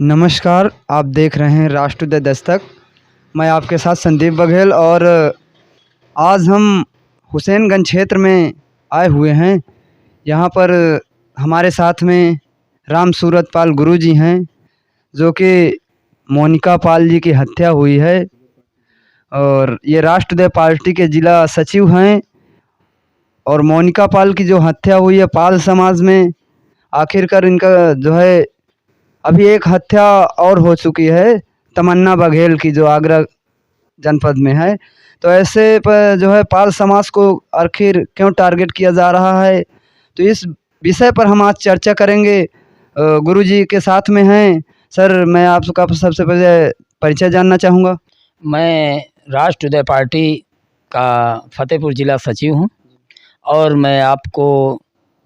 नमस्कार, आप देख रहे हैं राष्ट्रोदय दस्तक। मैं आपके साथ संदीप बघेल और आज हम हुसैनगंज क्षेत्र में आए हुए हैं। यहाँ पर हमारे साथ में राम सूरत पाल गुरुजी हैं, जो कि मोनिका पाल जी की हत्या हुई है और ये राष्ट्रदय पार्टी के जिला सचिव हैं। और मोनिका पाल की जो हत्या हुई है पाल समाज में, आखिरकार इनका जो है अभी एक हत्या और हो चुकी है तमन्ना बघेल की, जो आगरा जनपद में है। तो ऐसे पर जो है पाल समाज को आखिर क्यों टारगेट किया जा रहा है, तो इस विषय पर हम आज चर्चा करेंगे। गुरुजी के साथ में हैं। सर, मैं आपका सबसे पहले परिचय जानना चाहूँगा। मैं राष्ट्रदय पार्टी का फतेहपुर ज़िला सचिव हूँ और मैं आपको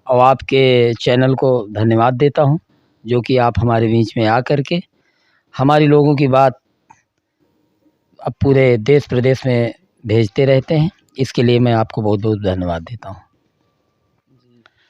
और आपके चैनल को धन्यवाद देता हूँ, जो कि आप हमारे बीच में आकर के हमारी लोगों की बात अब पूरे देश प्रदेश में भेजते रहते हैं। इसके लिए मैं आपको बहुत बहुत धन्यवाद देता हूँ।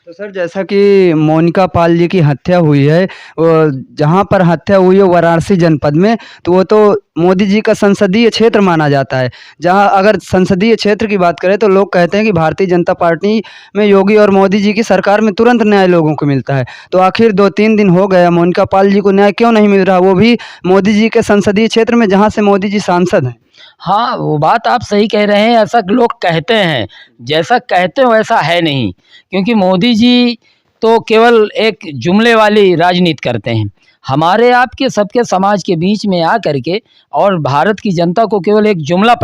तो सर, जैसा कि मोनिका पाल जी की हत्या हुई है, जहाँ पर हत्या हुई है वाराणसी जनपद में, तो वो तो मोदी जी का संसदीय क्षेत्र माना जाता है। जहाँ अगर संसदीय क्षेत्र की बात करें तो लोग कहते हैं कि भारतीय जनता पार्टी में योगी और मोदी जी की सरकार में तुरंत न्याय लोगों को मिलता है। तो आखिर 2-3 दिन हो गया, मोनिका पाल जी को न्याय क्यों नहीं मिल रहा, वो भी मोदी जी के संसदीय क्षेत्र में, जहाँ से मोदी जी सांसद हैं। हाँ, वो बात आप सही कह रहे हैं। ऐसा लोग कहते हैं, जैसा कहते हो वैसा है नहीं, क्योंकि मोदी जी तो केवल एक जुमले वाली राजनीति करते हैं। हमारे आपके सबके समाज के बीच में आ करके और भारत की जनता को केवल एक जुमला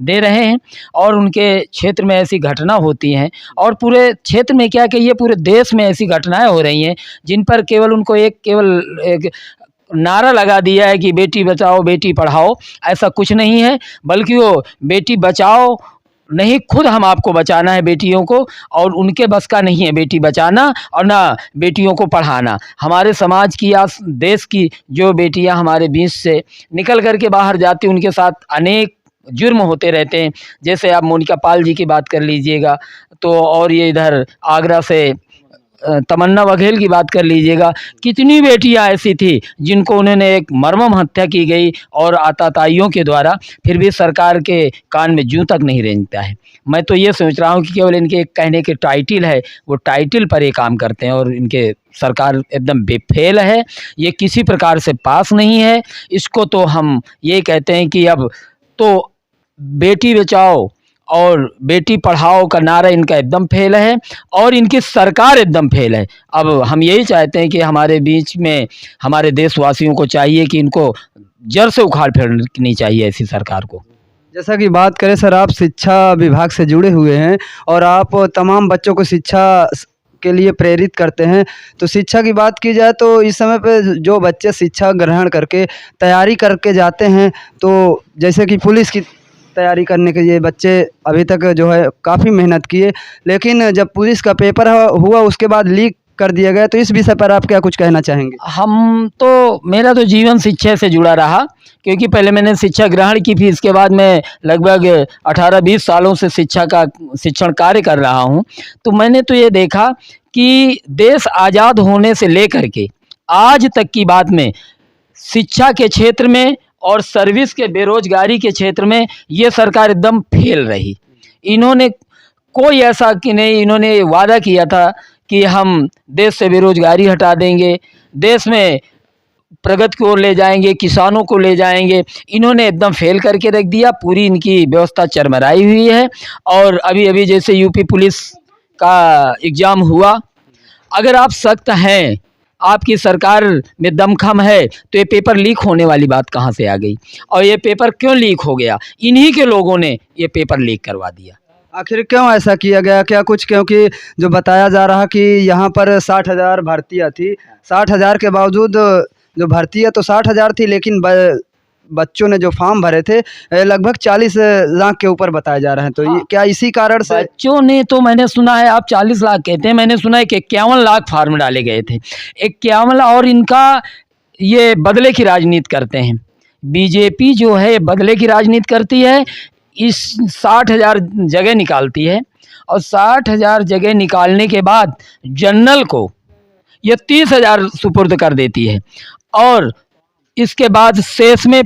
दे रहे हैं। और उनके क्षेत्र में ऐसी घटना होती हैं और पूरे क्षेत्र में क्या कहिए पूरे देश में ऐसी घटनाएं हो रही हैं, जिन पर केवल उनको केवल एक नारा लगा दिया है कि बेटी बचाओ बेटी पढ़ाओ। ऐसा कुछ नहीं है, बल्कि वो बेटी बचाओ नहीं, खुद हम आपको बचाना है बेटियों को, और उनके बस का नहीं है बेटी बचाना और ना बेटियों को पढ़ाना। हमारे समाज की या देश की जो बेटियां हमारे बीच से निकल कर के बाहर जाती, उनके साथ अनेक जुर्म होते रहते हैं। जैसे आप मोनिका पाल जी की बात कर लीजिएगा, तो और ये इधर आगरा से तमन्ना बघेल की बात कर लीजिएगा। कितनी बेटियां ऐसी थी जिनको उन्होंने एक मर्मम हत्या की गई और आताताइयों के द्वारा, फिर भी सरकार के कान में जूं तक नहीं रेंगता है। मैं तो ये सोच रहा हूँ कि केवल इनके कहने के टाइटल है, वो टाइटल पर ये काम करते हैं और इनके सरकार एकदम बेफेल है, ये किसी प्रकार से पास नहीं है। इसको तो हम ये कहते हैं कि अब तो बेटी बचाओ और बेटी पढ़ाओ का नारा इनका एकदम फेल है और इनकी सरकार एकदम फेल है। अब हम यही चाहते हैं कि हमारे बीच में हमारे देशवासियों को चाहिए कि इनको जड़ से उखाड़ फेंकनी चाहिए ऐसी सरकार को। जैसा कि बात करें सर, आप शिक्षा विभाग से जुड़े हुए हैं और आप तमाम बच्चों को शिक्षा के लिए प्रेरित करते हैं। तो शिक्षा की बात की जाए तो इस समय पे जो बच्चे शिक्षा ग्रहण करके तैयारी करके जाते हैं, तो जैसे कि पुलिस की तैयारी करने के लिए बच्चे अभी तक जो है काफ़ी मेहनत किए, लेकिन जब पुलिस का पेपर हुआ उसके बाद लीक कर दिया गया। तो इस विषय पर आप क्या कुछ कहना चाहेंगे? मेरा तो जीवन शिक्षा से जुड़ा रहा, क्योंकि पहले मैंने शिक्षा ग्रहण की, फिर इसके बाद मैं लगभग 18-20 सालों से शिक्षण कार्य कर रहा हूँ। तो मैंने तो ये देखा कि देश आज़ाद होने से लेकर के आज तक की बात में शिक्षा के क्षेत्र में और सर्विस के बेरोजगारी के क्षेत्र में ये सरकार एकदम फेल रही। इन्होंने कोई ऐसा कि नहीं, इन्होंने वादा किया था कि हम देश से बेरोजगारी हटा देंगे, देश में प्रगति की ओर ले जाएंगे, किसानों को ले जाएंगे। इन्होंने एकदम फेल करके रख दिया। पूरी इनकी व्यवस्था चरमराई हुई है। और अभी अभी जैसे यूपी पुलिस का एग्ज़ाम हुआ, अगर आप सख्त हैं, आपकी सरकार में दमखम है, तो ये पेपर लीक होने वाली बात कहाँ से आ गई? और ये पेपर क्यों लीक हो गया? इन्हीं के लोगों ने ये पेपर लीक करवा दिया। आखिर क्यों ऐसा किया गया? क्या कुछ, क्योंकि जो बताया जा रहा कि यहाँ पर 60,000 भर्तियाँ थी, 60,000 के बावजूद जो भर्तियाँ तो 60,000 थी, लेकिन बच्चों ने जो फॉर्म भरे थे लगभग 40 लाख के ऊपर बताया जा रहा है। तो ये क्या इसी कारण से? बच्चों ने तो मैंने सुना है, आप 40 लाख कहते हैं, मैंने सुना है कि 51 लाख फार्म डाले गए थे। 51, और इनका ये बदले की राजनीति करते हैं। बीजेपी जो है बदले की राजनीति करती है। इस 60,000 जगह निकालती है और 60,000 जगह निकालने के बाद जनरल को ये 30,000 सुपुर्द कर देती है। और इसके बाद शेष में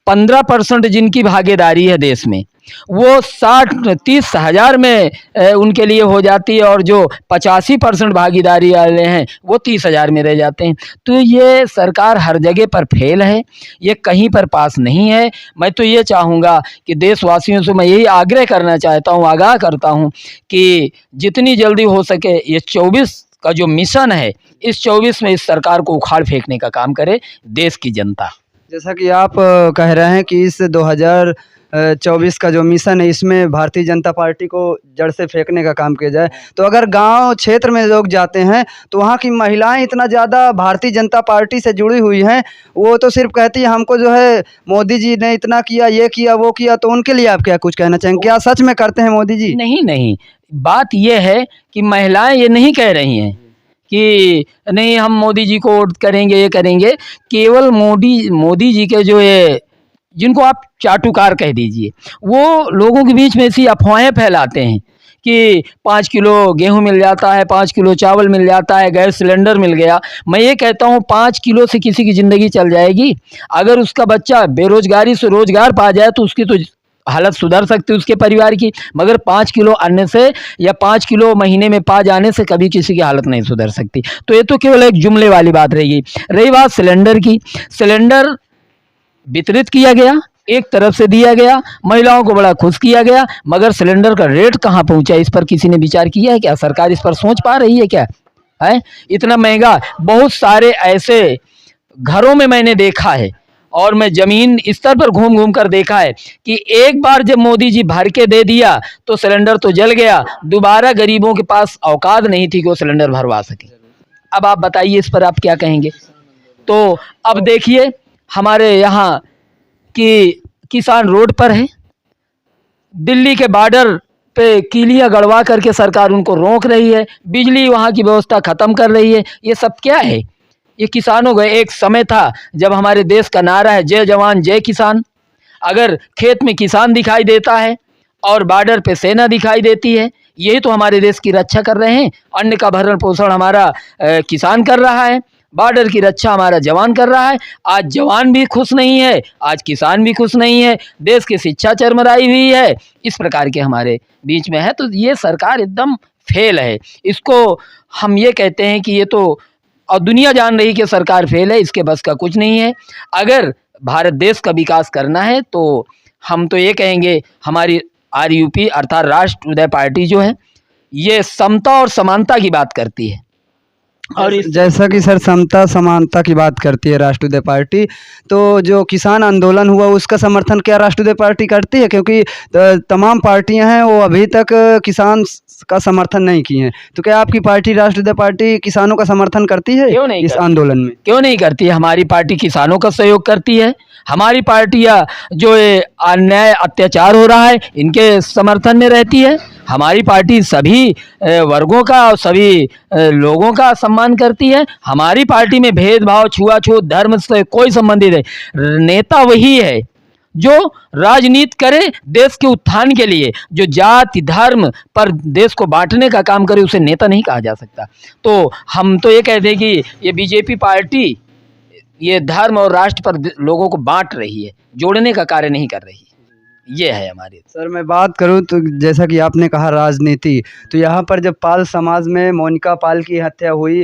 15% जिनकी भागीदारी है देश में, वो 30,000 में उनके लिए हो जाती है, और जो 85% भागीदारी वाले हैं वो 30,000 में रह जाते हैं। तो ये सरकार हर जगह पर फेल है, ये कहीं पर पास नहीं है। मैं तो ये चाहूँगा कि देशवासियों से मैं यही आग्रह करना चाहता हूँ, आगाह करता हूँ कि जितनी जल्दी हो सके ये 24 का जो मिशन है, इस 24 में इस सरकार को उखाड़ फेंकने का काम करे देश की जनता। जैसा कि आप कह रहे हैं कि इस 2024 का जो मिशन है, इसमें भारतीय जनता पार्टी को जड़ से फेंकने का काम किया जाए, तो अगर गांव क्षेत्र में लोग जाते हैं तो वहाँ की महिलाएं इतना ज़्यादा भारतीय जनता पार्टी से जुड़ी हुई हैं, वो तो सिर्फ कहती है हमको जो है मोदी जी ने इतना किया, ये किया, वो किया। तो उनके लिए आप क्या कुछ कहना चाहेंगे? क्या सच में करते हैं मोदी जी? नहीं नहीं, बात यह है कि महिलाएं ये नहीं कह रही हैं कि नहीं हम मोदी जी को वोट करेंगे, ये करेंगे। केवल मोदी जी के जो ये, जिनको आप चाटुकार कह दीजिए, वो लोगों के बीच में ऐसी अफवाहें फैलाते हैं कि 5 किलो गेहूं मिल जाता है, 5 किलो चावल मिल जाता है, गैस सिलेंडर मिल गया। मैं ये कहता हूँ 5 किलो से किसी की ज़िंदगी चल जाएगी? अगर उसका बच्चा बेरोजगारी से रोजगार पा जाए तो उसकी तो हालत सुधर सकती है उसके परिवार की, मगर 5 किलो अन्न से या 5 किलो महीने में पा जाने से कभी किसी की हालत नहीं सुधर सकती। तो ये तो केवल एक जुमले वाली बात रहेगी। रही बात सिलेंडर की, सिलेंडर वितरित किया गया, एक तरफ से दिया गया, महिलाओं को बड़ा खुश किया गया, मगर सिलेंडर का रेट कहाँ पहुँचा, इस पर किसी ने विचार किया है क्या? सरकार इस पर सोच पा रही है क्या? है इतना महंगा। बहुत सारे ऐसे घरों में मैंने देखा है, और मैं ज़मीन स्तर पर घूम घूम कर देखा है कि एक बार जब मोदी जी भर के दे दिया तो सिलेंडर तो जल गया, दोबारा गरीबों के पास औकात नहीं थी कि वो सिलेंडर भरवा सके। अब आप बताइए इस पर आप क्या कहेंगे? तो अब देखिए हमारे यहाँ कि किसान रोड पर है, दिल्ली के बॉर्डर पे कीलियाँ गड़वा करके सरकार उनको रोक रही है, बिजली वहाँ की व्यवस्था ख़त्म कर रही है। ये सब क्या है? ये किसानों का एक समय था जब हमारे देश का नारा है जय जवान जय किसान। अगर खेत में किसान दिखाई देता है और बॉर्डर पे सेना दिखाई देती है, यही तो हमारे देश की रक्षा कर रहे हैं। अन्न का भरण पोषण हमारा किसान कर रहा है, बॉर्डर की रक्षा हमारा जवान कर रहा है। आज जवान भी खुश नहीं है, आज किसान भी खुश नहीं है, देश की शिक्षा चरमराई हुई है, इस प्रकार के हमारे बीच में है। तो ये सरकार एकदम फेल है। इसको हम ये कहते हैं कि ये तो, और दुनिया जान रही कि सरकार फेल है, इसके बस का कुछ नहीं है। अगर भारत देश का विकास करना है तो हम तो ये कहेंगे, हमारी RUP अर्थात राष्ट्र पार्टी जो है, ये समता और समानता की बात करती है। और जैसा कि सर समता समानता की बात करती है राष्ट्रीय पार्टी, तो जो किसान आंदोलन हुआ उसका समर्थन क्या राष्ट्रीय पार्टी करती है? क्योंकि तमाम पार्टियां हैं वो अभी तक किसान का समर्थन नहीं किए हैं। तो क्या आपकी पार्टी राष्ट्रीय पार्टी किसानों का समर्थन करती है क्यों नहीं इस करती? आंदोलन में? क्यों नहीं करती है? हमारी पार्टी किसानों का सहयोग करती है। हमारी पार्टियां जो ये अन्याय अत्याचार हो रहा है इनके समर्थन में रहती है। हमारी पार्टी सभी वर्गों का और सभी लोगों का सम्मान करती है। हमारी पार्टी में भेदभाव, छुआछूत, धर्म से कोई संबंधित है। नेता वही है जो राजनीति करे देश के उत्थान के लिए, जो जाति धर्म पर देश को बांटने का काम करे उसे नेता नहीं कहा जा सकता। तो हम तो ये कहते हैं कि ये बीजेपी पार्टी ये धर्म और राष्ट्र पर लोगों को बांट रही है, जोड़ने का कार्य नहीं कर रही। ये है हमारी। सर मैं बात करूं तो जैसा कि आपने कहा राजनीति, तो यहाँ पर जब पाल समाज में मोनिका पाल की हत्या हुई,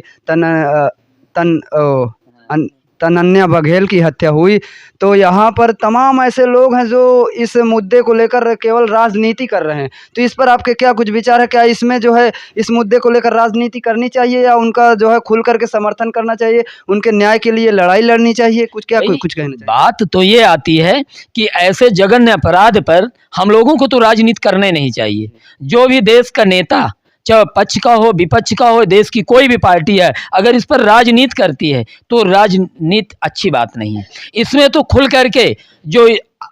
तनन्या बघेल की हत्या हुई, तो यहाँ पर तमाम ऐसे लोग हैं जो इस मुद्दे को लेकर केवल राजनीति कर रहे हैं। तो इस पर आपके क्या कुछ विचार है? क्या इसमें जो है इस मुद्दे को लेकर राजनीति करनी चाहिए या उनका जो है खुल करके समर्थन करना चाहिए, उनके न्याय के लिए लड़ाई लड़नी चाहिए? कुछ क्या कुछ कहना चाहिए? बात तो ये आती है कि ऐसे जघन्य अपराध पर हम लोगों को तो राजनीति करने नहीं चाहिए। जो भी देश का नेता, चाहे पक्ष का हो विपक्ष का हो, देश की कोई भी पार्टी है, अगर इस पर राजनीति करती है तो राजनीति अच्छी बात नहीं है। इसमें तो खुल करके जो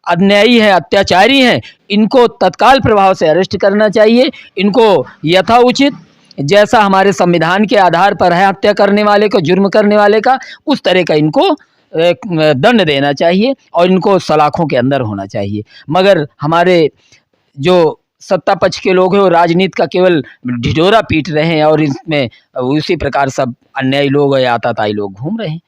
अन्यायी है, अत्याचारी हैं, इनको तत्काल प्रभाव से अरेस्ट करना चाहिए। इनको यथाउचित, जैसा हमारे संविधान के आधार पर है हत्या करने वाले को, जुर्म करने वाले का, उस तरह का इनको दंड देना चाहिए और इनको सलाखों के अंदर होना चाहिए। मगर हमारे जो सत्ता पक्ष के लोग हैं वो राजनीति का केवल ढिढोरा पीट रहे हैं और इसमें उसी प्रकार सब अन्यायी लोग या आताताई लोग घूम रहे हैं।